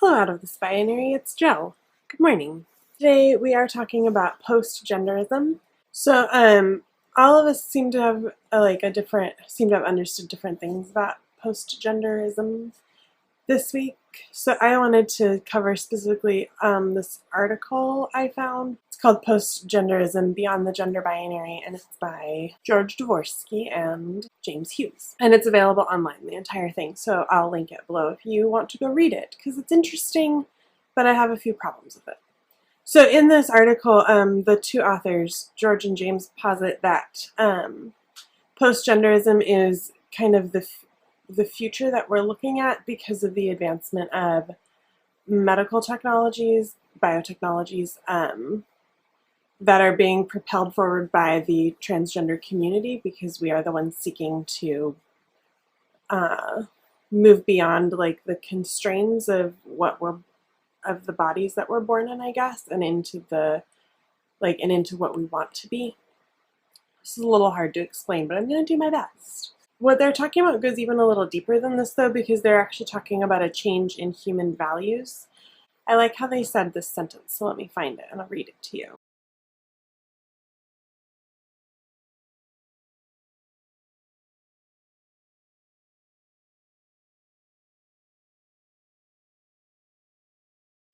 Hello, out of this binary, it's Jill. Good morning. Today we are talking about post-genderism. So, all of us seem to have understood different things about post-genderism this week. So I wanted to cover specifically this article I found. It's called Post-Genderism Beyond the Gender Binary, and it's by George Dvorsky and James Hughes. And it's available online, the entire thing, so I'll link it below if you want to go read it, because it's interesting, but I have a few problems with it. So in this article, the two authors, George and James, posit that post-genderism is kind of the future that we're looking at because of the advancement of medical technologies, biotechnologies, that are being propelled forward by the transgender community, because we are the ones seeking to move beyond like the constraints of of the bodies that we're born in, I guess, and into what we want to be. This is a little hard to explain, but I'm going to do my best. What they're talking about goes even a little deeper than this, though, because they're actually talking about a change in human values. I like how they said this sentence, so let me find it and I'll read it to you.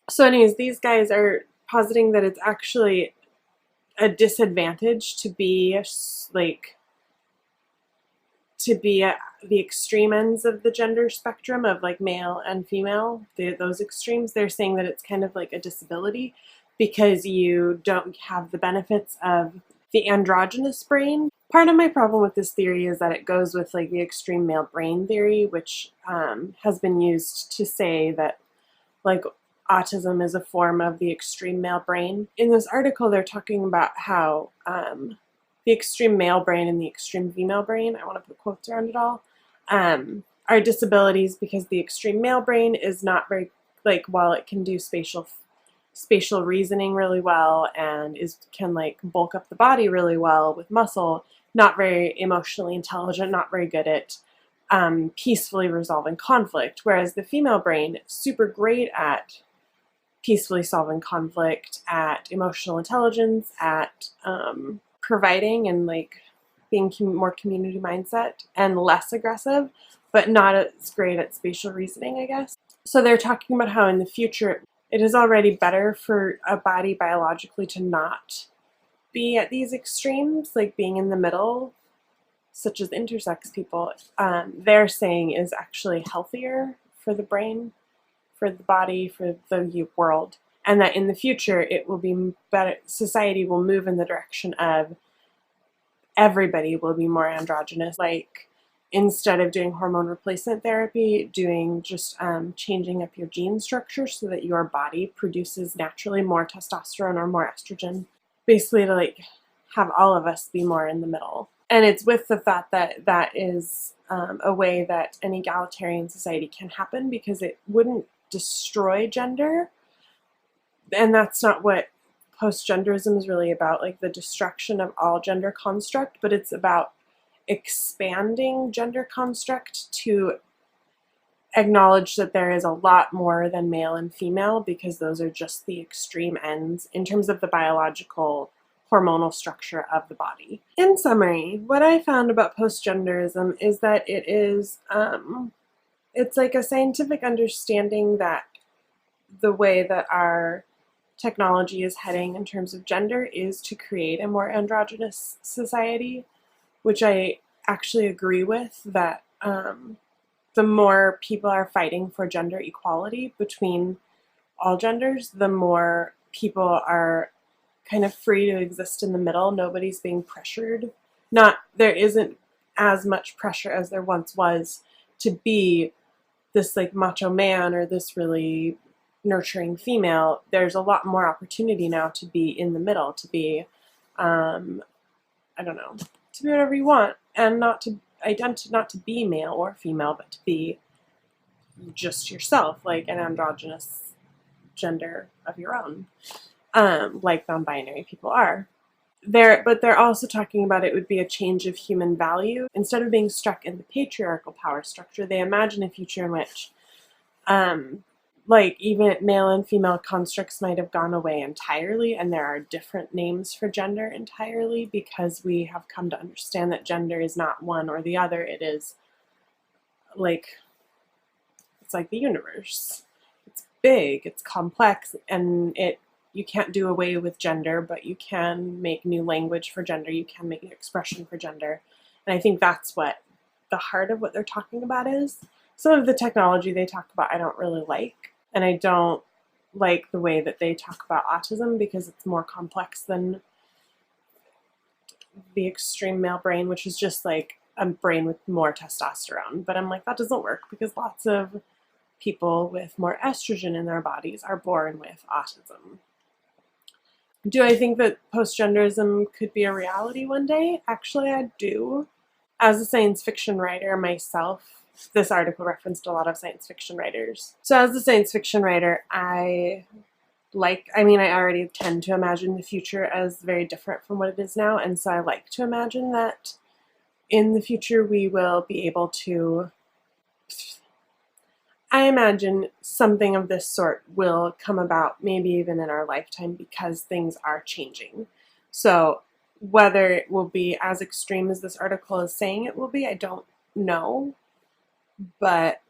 So anyways, these guys are positing that it's actually a disadvantage to be at the extreme ends of the gender spectrum of like male and female, those extremes. They're saying that it's kind of like a disability because you don't have the benefits of the androgynous brain. Part of my problem with this theory is that it goes with like the extreme male brain theory, which has been used to say that like autism is a form of the extreme male brain. In this article, they're talking about how the extreme male brain and the extreme female brain, I want to put quotes around it all, are disabilities because the extreme male brain is not very, like, while it can do spatial reasoning really well and can like bulk up the body really well with muscle, not very emotionally intelligent, not very good at peacefully resolving conflict, whereas the female brain is super great at peacefully solving conflict, at emotional intelligence, at providing and like being more community mindset and less aggressive, but not as great at spatial reasoning, I guess. So they're talking about how in the future it is already better for a body biologically to not be at these extremes, like being in the middle, such as intersex people. They're saying is actually healthier for the brain, for the body, for the world, and that in the future it will be better. Society will move in the direction of everybody will be more androgynous, like instead of doing hormone replacement therapy, doing just changing up your gene structure so that your body produces naturally more testosterone or more estrogen, basically to like have all of us be more in the middle. And it's with the thought that that is a way that an egalitarian society can happen, because it wouldn't destroy gender. And that's not what post-genderism is really about, like the destruction of all gender construct, but it's about expanding gender construct to acknowledge that there is a lot more than male and female, because those are just the extreme ends in terms of the biological hormonal structure of the body. In summary, what I found about post-genderism is that it is it's like a scientific understanding that the way that our technology is heading in terms of gender is to create a more androgynous society, which I actually agree with, that the more people are fighting for gender equality between all genders, the more people are kind of free to exist in the middle. Nobody's being pressured. There isn't as much pressure as there once was to be this like macho man or this really nurturing female. There's a lot more opportunity now to be in the middle, to be, I don't know, to be whatever you want, and not to be male or female, but to be just yourself, like an androgynous gender of your own, like non-binary people are. But they're also talking about it would be a change of human value. Instead of being stuck in the patriarchal power structure, they imagine a future in which like even male and female constructs might have gone away entirely, and there are different names for gender entirely, because we have come to understand that gender is not one or the other. It is like, it's like the universe. It's big, it's complex, and you can't do away with gender, but you can make new language for gender. You can make new expression for gender. And I think that's what the heart of what they're talking about is. Some of the technology they talk about I don't really like, and I don't like the way that they talk about autism, because it's more complex than the extreme male brain, which is just like a brain with more testosterone. But I'm like, that doesn't work, because lots of people with more estrogen in their bodies are born with autism. Do I think that postgenderism could be a reality one day? Actually, I do. As a science fiction writer myself, this article referenced a lot of science fiction writers. So as a science fiction writer, I already tend to imagine the future as very different from what it is now. And so I like to imagine that in the future we will be able to, I imagine something of this sort will come about, maybe even in our lifetime, because things are changing. So whether it will be as extreme as this article is saying it will be, I don't know. But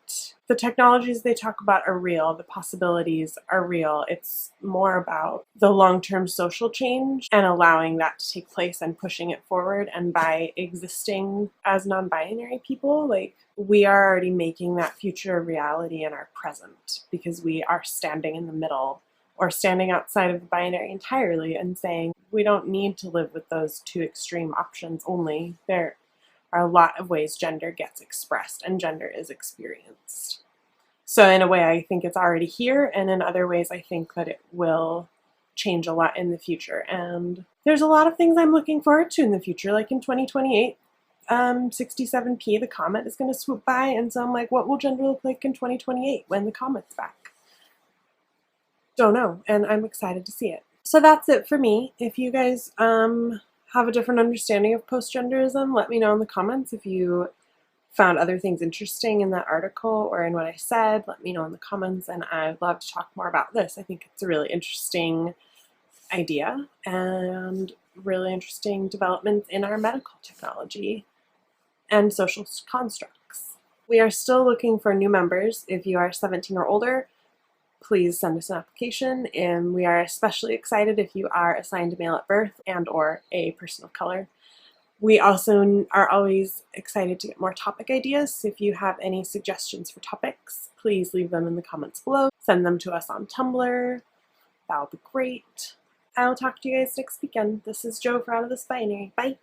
the technologies they talk about are real. The possibilities are real. It's more about the long-term social change and allowing that to take place and pushing it forward. And by existing as non-binary people, like, we are already making that future a reality in our present, because we are standing in the middle or standing outside of the binary entirely and saying we don't need to live with those two extreme options only. There are a lot of ways gender gets expressed and gender is experienced. So in a way, I think it's already here, and in other ways, I think that it will change a lot in the future. And there's a lot of things I'm looking forward to in the future, like in 2028, 67P, the comet, is going to swoop by, and so I'm like, what will gender look like in 2028 when the comet's back? Don't know, and I'm excited to see it. So that's it for me. If you guys have a different understanding of postgenderism, let me know in the comments. If you found other things interesting in that article or in what I said, let me know in the comments, and I'd love to talk more about this. I think it's a really interesting idea and really interesting developments in our medical technology and social constructs. We are still looking for new members. If you are 17 or older, please send us an application, and we are especially excited if you are assigned male at birth and or a person of color. We also are always excited to get more topic ideas, so if you have any suggestions for topics, please leave them in the comments below. Send them to us on Tumblr. That would be great. I'll talk to you guys next weekend. This is Jo for Out of This Binary. Bye!